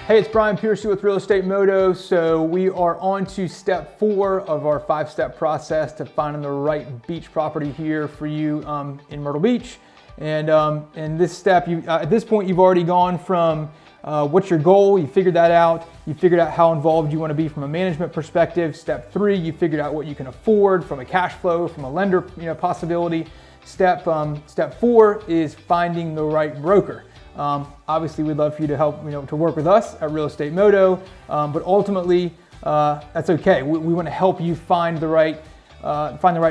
Hey, it's Brian Pierce with Real Estate Moto. So we are on to step 4 of our 5-step process to finding the right beach property here for you in Myrtle Beach. And in this step, at this point, you've already gone from what's your goal, you figured that out. You figured out how involved you want to be from a management perspective. Step 3, you figured out what you can afford from a cash flow, from a lender possibility. Step 4 is finding the right broker. Obviously, we'd love for you to help, to work with us at Real Estate Moto, but ultimately, that's okay. We want to help you find the right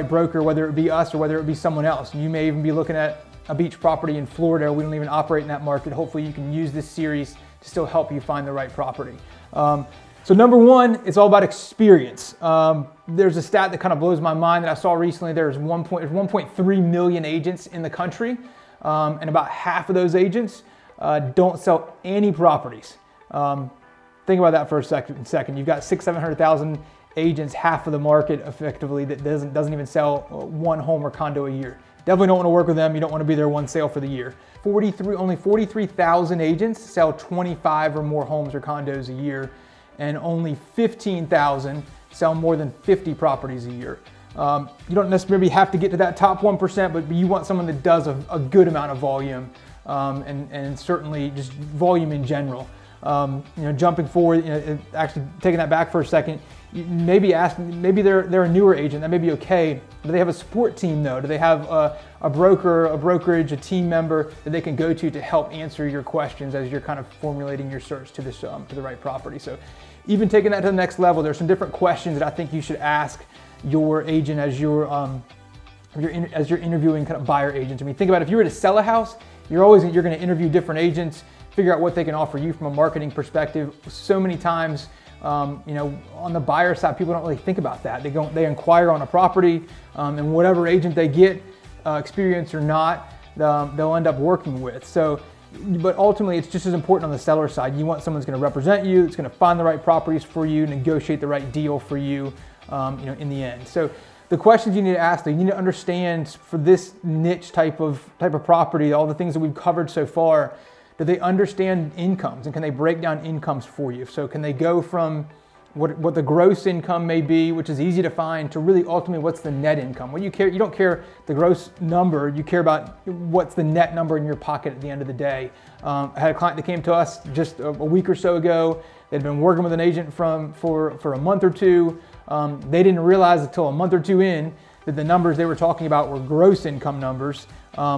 broker, whether it be us or whether it be someone else. You may even be looking at a beach property in Florida. We don't even operate in that market. Hopefully, you can use this series to still help you find the right property. So number 1, it's all about experience. There's a stat that kind of blows my mind that I saw recently. There's 1.3 million agents in the country, and about half of those agents don't sell any properties. Think about that for a second. You've got 700,000 agents, half of the market effectively that doesn't even sell one home or condo a year. Definitely don't want to work with them. You don't want to be their one sale for the year. Only 43,000 agents sell 25 or more homes or condos a year, and only 15,000 sell more than 50 properties a year. You don't necessarily have to get to that top 1%, but you want someone that does a good amount of volume, and certainly just volume in general. Jumping forward, actually taking that back for a second, maybe they're a newer agent, that may be okay. Do they have a support team though? Do they have a broker, a brokerage, a team member that they can go to help answer your questions as you're kind of formulating your search to the right property? So even taking that to the next level, there's some different questions that I think you should ask your agent as you're interviewing kind of buyer agents. I mean, think about it, if you were to sell a house, you're going to interview different agents, figure out what they can offer you from a marketing perspective. So many times, on the buyer side, people don't really think about that. They inquire on a property, and whatever agent they get, experience or not, they'll end up working with. So, but ultimately, it's just as important on the seller side. You want someone who's going to represent you, that's going to find the right properties for you, negotiate the right deal for you, in the end. So the questions you need to ask, though, you need to understand for this niche type of property, all the things that we've covered so far, do they understand incomes, and can they break down incomes for you? So can they go from what the gross income may be, which is easy to find, to really ultimately what's the net income? You don't care the gross number, you care about what's the net number in your pocket at the end of the day. I had a client that came to us just a week or so ago. They'd been working with an agent for a month or two. They didn't realize until a month or two in that the numbers they were talking about were gross income numbers,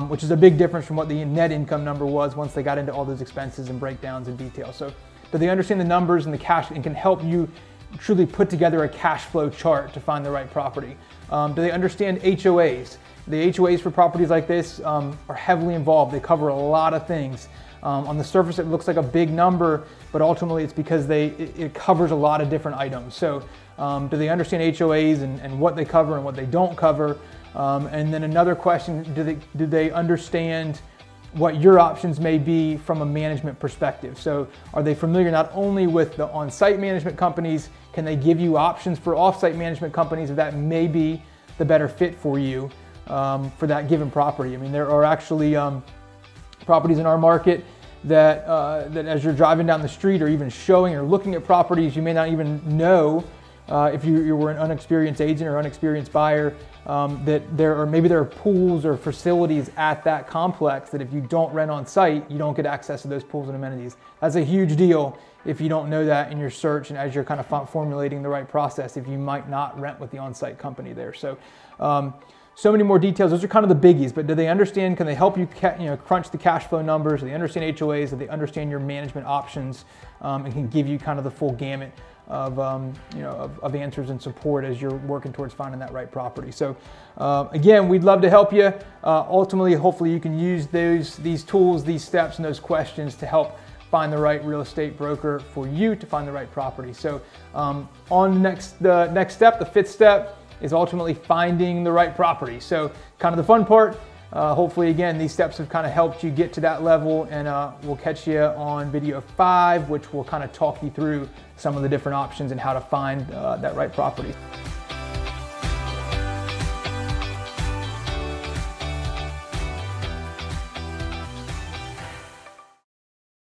which is a big difference from what the net income number was once they got into all those expenses and breakdowns and details. So do they understand the numbers and the cash and can help you truly put together a cash flow chart to find the right property? Do they understand HOAs? The HOAs for properties like this are heavily involved. They cover a lot of things. On the surface, it looks like a big number, but ultimately it's because it covers a lot of different items. So do they understand HOAs and what they cover and what they don't cover? And then another question, do they understand what your options may be from a management perspective? So are they familiar not only with the on-site management companies, can they give you options for off-site management companies if that may be the better fit for you for that given property? I mean, there are actually properties in our market that as you're driving down the street or even showing or looking at properties, you may not even know if you were an unexperienced agent or unexperienced buyer, that there are pools or facilities at that complex that if you don't rent on site, you don't get access to those pools and amenities. That's a huge deal if you don't know that in your search and as you're kind of formulating the right process, if you might not rent with the on-site company there. So, so many more details. Those are kind of the biggies, but do they understand, can they help you crunch the cash flow numbers? Do they understand HOAs? Do they understand your management options and can give you kind of the full gamut of answers and support as you're working towards finding that right property? So again, we'd love to help you. Ultimately, hopefully you can use these tools, these steps, and those questions to help find the right real estate broker for you to find the right property. So on the next step, the 5th step, is ultimately finding the right property. So kind of the fun part. Hopefully, again, these steps have kind of helped you get to that level, and we'll catch you on video 5, which will kind of talk you through some of the different options and how to find that right property.